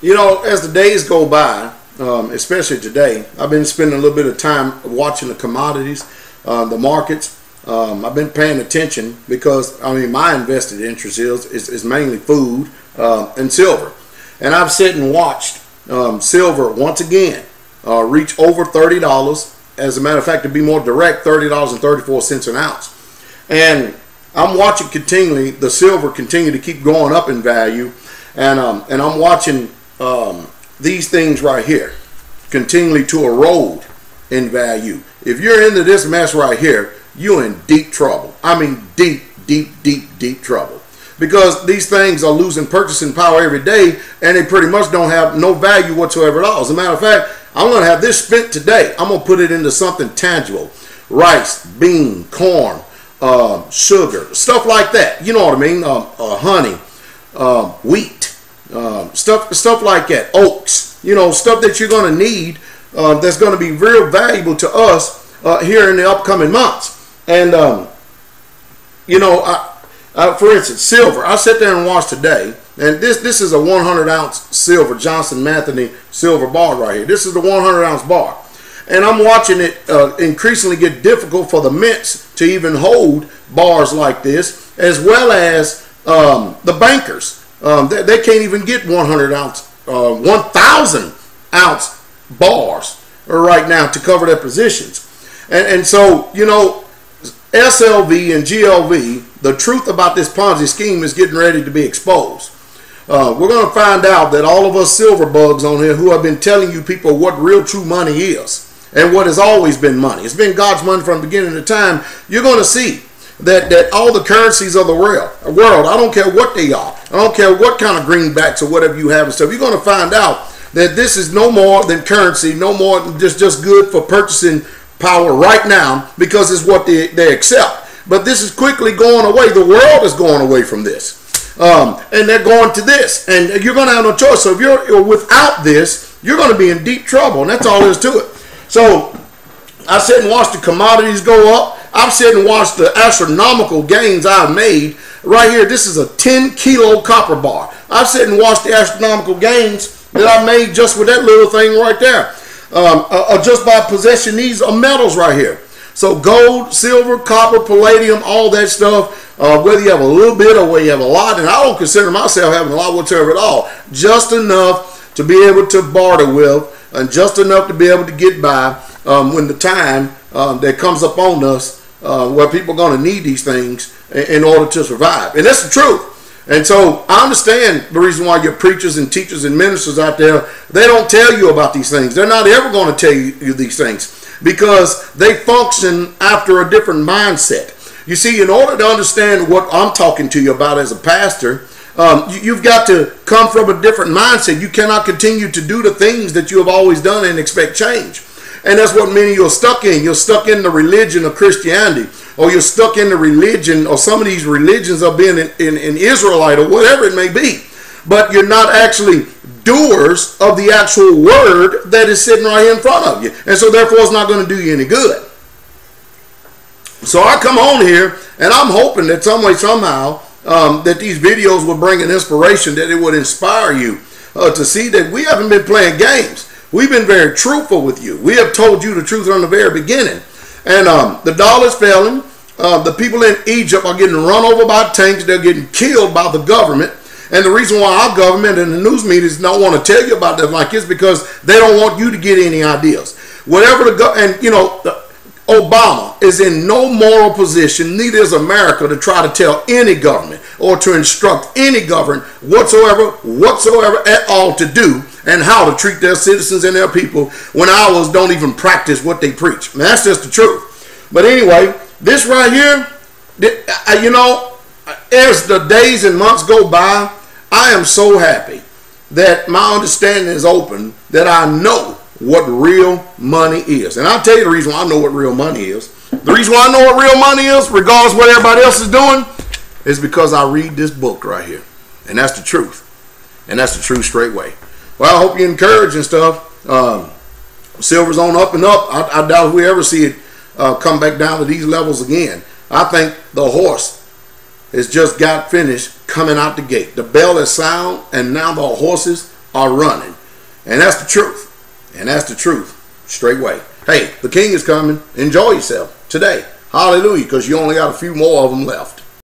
You know, as the days go by, especially today, I've been spending a little bit of time watching the commodities, the markets. I've been paying attention because, I mean, my invested interest is mainly food and silver. And I've sat and watched silver once again reach over $30. As a matter of fact, to be more direct, $30.34 an ounce. And I'm watching continually the silver continue to keep going up in value. And I'm watching these things right here continually to erode in value. If you're into this mess right here, you're in deep trouble. I mean, deep, deep, deep, deep trouble. Because these things are losing purchasing power every day, and they pretty much don't have no value whatsoever at all. As a matter of fact, I'm going to have this spent today. I'm going to put it into something tangible. Rice, bean, corn, sugar, stuff like that. You know what I mean? Honey, wheat, stuff like that. Oats, you know, stuff that you're going to need that's going to be real valuable to us here in the upcoming months. And, you know, for instance, silver. I sat there and watched today, and this is a 100-ounce silver Johnson Matthey silver bar right here. This is the 100-ounce bar. And I'm watching it increasingly get difficult for the mints to even hold bars like this, as well as the bankers. They can't even get 1,000-ounce bars right now to cover their positions. And so, you know, SLV and GLV, the truth about this Ponzi scheme is getting ready to be exposed. We're going to find out that all of us silver bugs on here who have been telling you people what real true money is and what has always been money. It's been God's money from the beginning of time. You're going to see that all the currencies of the world, I don't care what they are, I don't care what kind of greenbacks or whatever you have and stuff, you're going to find out that this is no more than currency, no more than just good for purchasing power right now, because it's what they accept. But this is quickly going away. The world is going away from this. And they're going to this. And you're going to have no choice. So if you're without this, you're going to be in deep trouble. And that's all there is to it. So I sit and watch the commodities go up. I've sat and watched the astronomical gains I've made. Right here, this is a 10-kilo copper bar. I've sat and watched the astronomical gains that I made just with that little thing right there. Just by possessing these metals right here. So gold, silver, copper, palladium, all that stuff, whether you have a little bit or whether you have a lot, and I don't consider myself having a lot whatsoever at all, just enough to be able to barter with, and just enough to be able to get by when the time that comes up on us where people are going to need these things in order to survive. And that's the truth. And so I understand the reason why your preachers and teachers and ministers out there, they don't tell you about these things. They're not ever going to tell you these things because they function after a different mindset. You see, in order to understand what I'm talking to you about as a pastor, you've got to come from a different mindset. You cannot continue to do the things that you have always done and expect change. And that's what many of you are stuck in. You're stuck in the religion of Christianity, or you're stuck in the religion, or some of these religions of being in Israelite, or whatever it may be. But you're not actually doers of the actual word that is sitting right here in front of you. And so therefore it's not going to do you any good. So I come on here, and I'm hoping that some way, somehow, that these videos will bring an inspiration, that it would inspire you to see that we haven't been playing games. We've been very truthful with you. We have told you the truth from the very beginning. And the dollar's failing. The people in Egypt are getting run over by tanks. They're getting killed by the government. And the reason why our government and the news media don't want to tell you about that like this, because they don't want you to get any ideas. Whatever and you know, Obama is in no moral position, neither is America, to try to tell any government or to instruct any government whatsoever at all to do and how to treat their citizens and their people when ours don't even practice what they preach. And that's just the truth. But anyway, this right here, you know, as the days and months go by, I am so happy that my understanding is open, that I know what real money is. And I'll tell you the reason why I know what real money is. The reason why I know what real money is, regardless of what everybody else is doing, is because I read this book right here. And that's the truth. And that's the truth straight way. Well, I hope you're encouraged and stuff. Silver's on up and up. I doubt if we ever see it come back down to these levels again. I think the horse has just got finished coming out the gate. The bell is sound, and now the horses are running. And that's the truth. And that's the truth. Straightway. Hey, the king is coming. Enjoy yourself today. Hallelujah, because you only got a few more of them left.